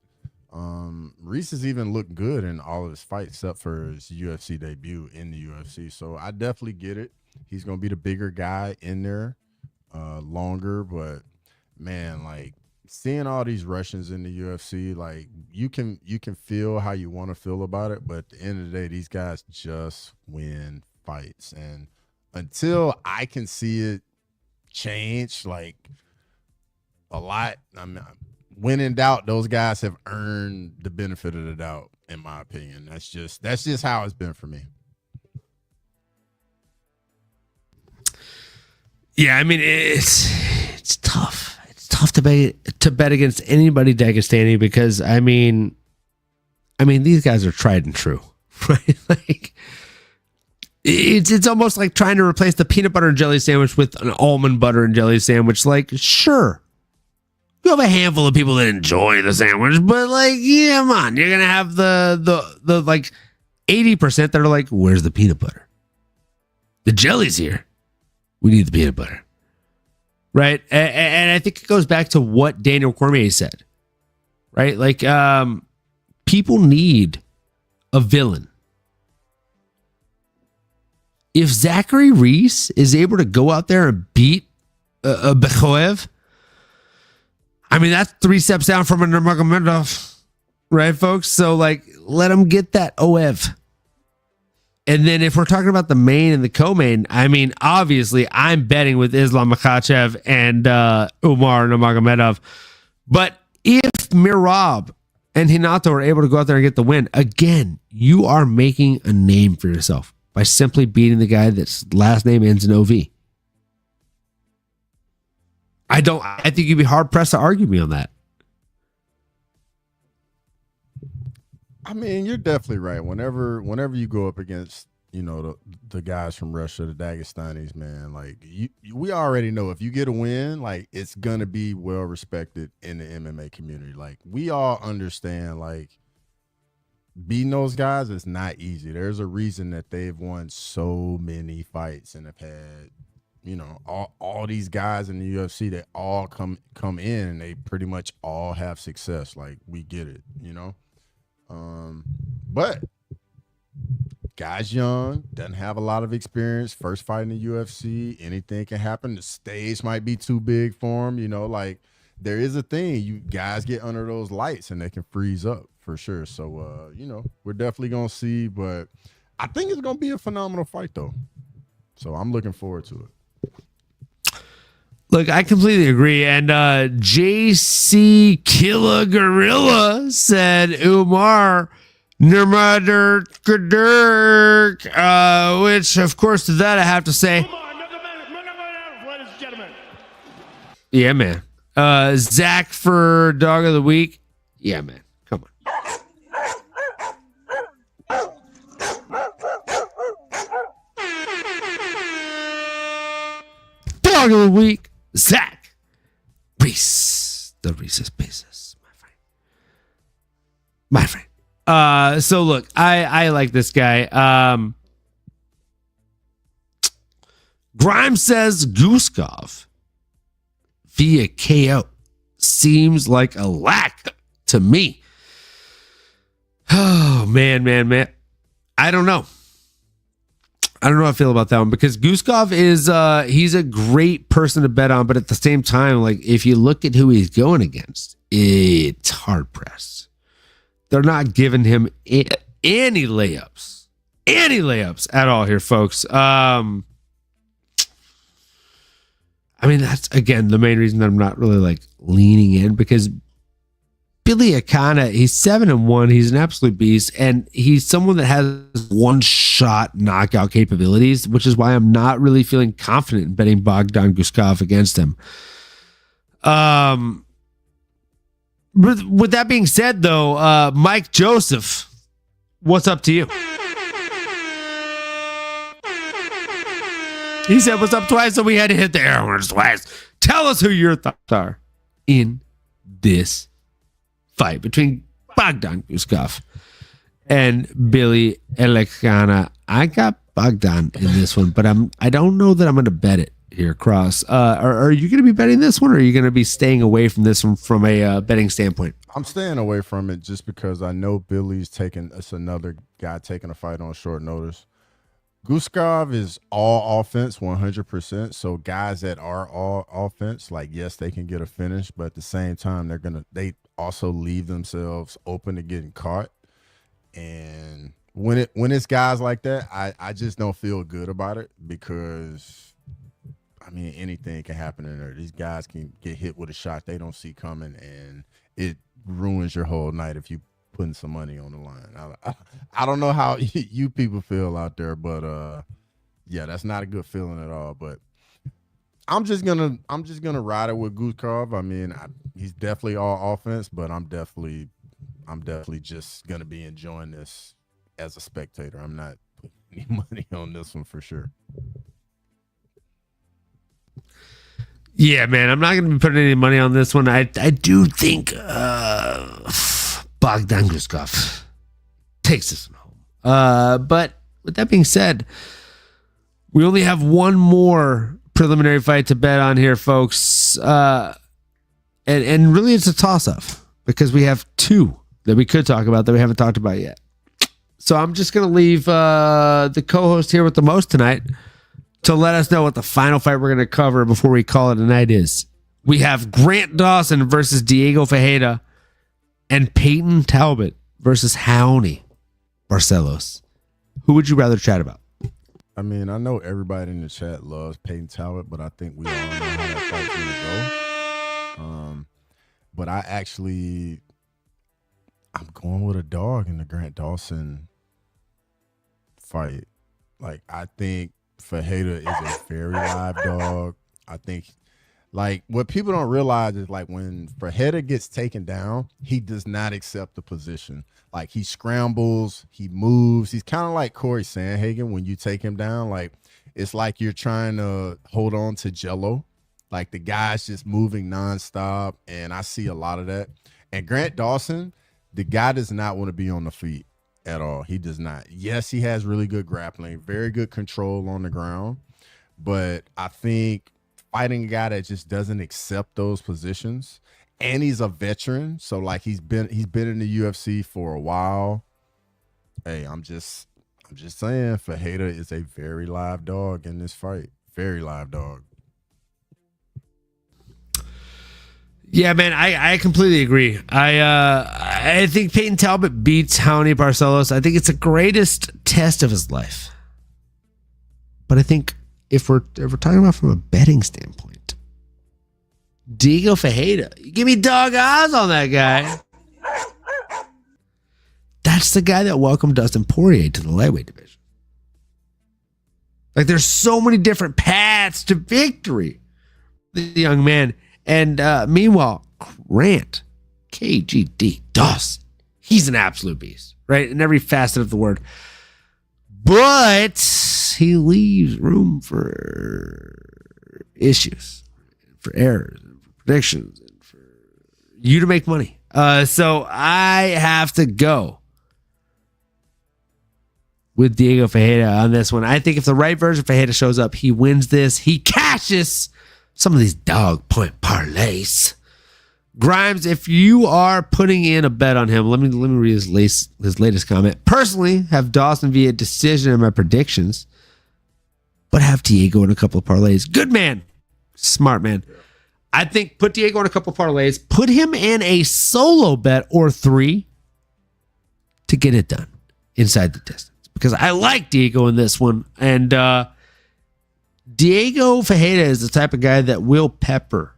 Reese has even looked good in all of his fights except for his UFC debut in the UFC. So I definitely get it. He's going to be the bigger guy in there longer. But, man, like, seeing all these Russians in the UFC, like, you can feel how you want to feel about it. But at the end of the day, these guys just win fights. And until I can see it change, like, a lot, I mean, when in doubt, those guys have earned the benefit of the doubt, in my opinion. That's just how it's been for me. Yeah, I mean, it's tough. It's tough to bet against anybody Dagestani because I mean these guys are tried and true, right? Like it's almost like trying to replace the peanut butter and jelly sandwich with an almond butter and jelly sandwich. Like, sure, you have a handful of people that enjoy the sandwich, but like, yeah, come on, you're gonna have the like 80% that are like, where's the peanut butter? The jelly's here. We need the peanut butter. Right? And I think it goes back to what Daniel Cormier said. Right? Like, people need a villain. If Zachary Reese is able to go out there and beat a Bekhoev, I mean, that's 3 steps down from a Nurmagomedov. Right, folks? So, like, let him get that OEV. And then if we're talking about the main and the co-main, I mean, obviously, I'm betting with Islam Makhachev and Umar Nurmagomedov. But if Mirab and Hinato are able to go out there and get the win, again, you are making a name for yourself by simply beating the guy that's last name ends in OV. I think you'd be hard pressed to argue me on that. I mean, you're definitely right. Whenever you go up against, you know, the guys from Russia, the Dagestanis, man, like we already know if you get a win, like it's gonna be well respected in the MMA community. Like we all understand, like beating those guys is not easy. There's a reason that they've won so many fights and have had, you know, all these guys in the UFC that all come in and they pretty much all have success. Like we get it, you know. But guy's young, doesn't have a lot of experience, first fight in the UFC, anything can happen. The stage might be too big for him, you know, like there is a thing. You guys get under those lights and they can freeze up for sure. So, you know, we're definitely going to see, but I think it's going to be a phenomenal fight though. So I'm looking forward to it. Look, I completely agree. And JC Killa Gorilla said Umar Nurmagomedov, which, of course, to that I have to say, ladies and gentlemen. Yeah, man. Zach for Dog of the Week. Yeah, man. Come on. Dog of the Week. Zach Reese, the Reese's Pieces, my friend. So look, I like this guy. Grimes says Guskov via KO. seems like a lack to me. Oh, man. I don't know. I don't know how I feel about that one because Guskov is he's a great person to bet on, but at the same time, like if you look at who he's going against, it's hard pressed. They're not giving him any layups at all here, folks. I mean, that's again the main reason that I'm not really like leaning in because Billy Akana, he's 7-1. He's an absolute beast, and he's someone that has one-shot knockout capabilities, which is why I'm not really feeling confident in betting Bogdan Guskov against him. With that being said, though, Mike Joseph, what's up to you? He said what's up twice, so we had to hit the air horns twice. Tell us who your thoughts are in this fight between Bogdan Guskov and Billy Elekana. I got Bogdan in this one, but I don't know that I'm going to bet it here, Cross. Are you going to be betting this one, or are you going to be staying away from this one from a betting standpoint? I'm staying away from it just because I know Billy's it's another guy taking a fight on short notice. Guskov is all offense 100%. So guys that are all offense, like yes, they can get a finish, but at the same time, they also leave themselves open to getting caught. And when it's guys like that, I just don't feel good about it because I mean anything can happen in there. These guys can get hit with a shot they don't see coming, and it ruins your whole night if you putting some money on the line. I don't know how you people feel out there, but yeah, that's not a good feeling at all. But I'm just gonna ride it with Guskov. I mean, he's definitely all offense, but I'm definitely just gonna be enjoying this as a spectator. I'm not putting any money on this one for sure. Yeah, man, I'm not gonna be putting any money on this one. I do think Bogdan Guskov takes this one home. But with that being said, we only have one more preliminary fight to bet on here, folks. And really it's a toss-up because we have two that we could talk about that we haven't talked about yet. So I'm just going to leave the co-host here with the most tonight to let us know what the final fight we're going to cover before we call it a night is. We have Grant Dawson versus Diego Ferreira and Peyton Talbot versus Raoni Barcelos. Who would you rather chat about? I mean, I know everybody in the chat loves Peyton Talbot, but I think we all know how that fight's gonna go. But I'm going with a dog in the Grant Dawson fight. Like, I think Ferreira is a very live dog. I think, like, what people don't realize is, like, when Ferreira gets taken down, he does not accept the position. Like, he scrambles, he moves. He's kind of like Corey Sandhagen when you take him down. Like, it's like you're trying to hold on to Jell-O. Like, the guy's just moving nonstop, and I see a lot of that. And Grant Dawson, the guy does not want to be on the feet at all. He does not. Yes, he has really good grappling, very good control on the ground, but I think fighting a guy that just doesn't accept those positions, and he's a veteran, so like he's been in the UFC for a while. Hey, I'm just saying, Ferreira is a very live dog in this fight. Very live dog. Yeah, man, I completely agree. I think Peyton Talbot beats Raoni Barcelos. I think it's the greatest test of his life. But I think if we're talking about from a betting standpoint, Diego Ferreira, you give me dog eyes on that guy. That's the guy that welcomed Dustin Poirier to the lightweight division. Like, there's so many different paths to victory. The young man. And meanwhile, Grant, KGD Dawson, he's an absolute beast, right? In every facet of the word. But he leaves room for issues, for errors, and for predictions, and for you to make money. So I have to go with Diego Ferreira on this one. I think if the right version of Ferreira shows up, he wins this. He cashes some of these dog point parlays Grimes, if you are putting in a bet on him, let me read his latest comment. Personally, have Dawson via decision in my predictions, but have Diego in a couple of parlays. Good man. Smart man. I think put Diego in a couple of parlays, put him in a solo bet or 3 to get it done inside the distance, because I like Diego in this one. And Diego Fajeda is the type of guy that will pepper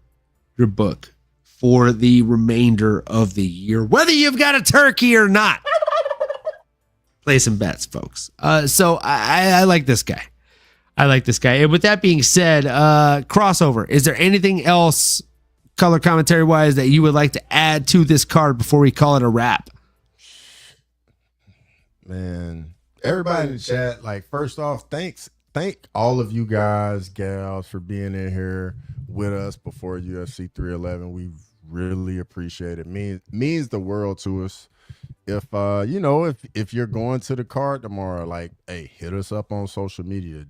your book for the remainder of the year, whether you've got a turkey or not. Play some bets, folks. So I like this guy. I like this guy. And with that being said, crossover, is there anything else color commentary wise that you would like to add to this card before we call it a wrap? Man, everybody in the chat, like, first off, thank all of you guys, gals, for being in here with us before UFC 311. We really appreciate it. Means the world to us. If if you're going to the card tomorrow, like, hey, hit us up on social media.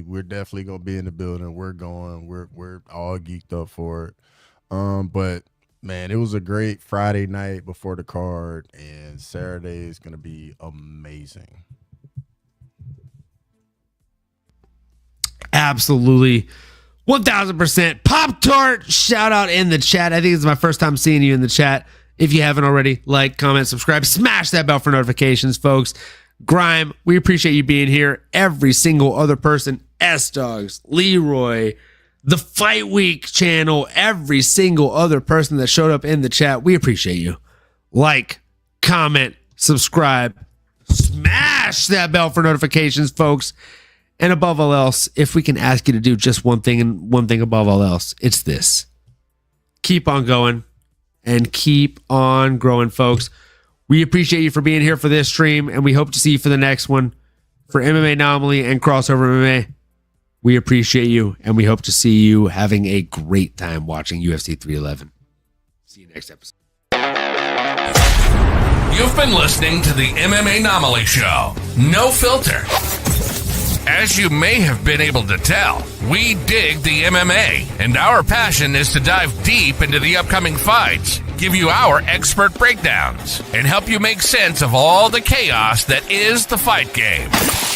We're definitely gonna be in the building. We're going. We're all geeked up for it. But man, it was a great Friday night before the card, and Saturday is gonna be amazing. Absolutely. 1000%. Pop Tart shout out in the chat. I think it's my first time seeing you in the chat. If you haven't already, like, comment, subscribe, smash that bell for notifications, folks. Grime, we appreciate you being here. Every single other person, S-Dogs, Leroy, the Fight Week channel, every single other person that showed up in the chat, we appreciate you. Like, comment, subscribe, smash that bell for notifications, folks. And above all else, if we can ask you to do just one thing, and one thing above all else, it's this. Keep on going and keep on growing, folks. We appreciate you for being here for this stream, and we hope to see you for the next one. For MMAnomaly and Crossover MMA, we appreciate you, and we hope to see you having a great time watching UFC 311. See you next episode. You've been listening to the MMAnomaly Show. No filter. As you may have been able to tell, we dig the MMA, and our passion is to dive deep into the upcoming fights, give you our expert breakdowns, and help you make sense of all the chaos that is the fight game.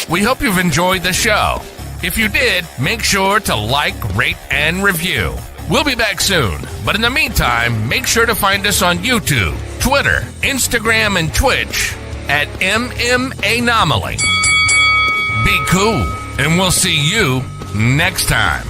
We hope you've enjoyed the show. If you did, make sure to like, rate, and review. We'll be back soon, but in the meantime, make sure to find us on YouTube, Twitter, Instagram, and Twitch at MMAnomaly. Be cool, and we'll see you next time.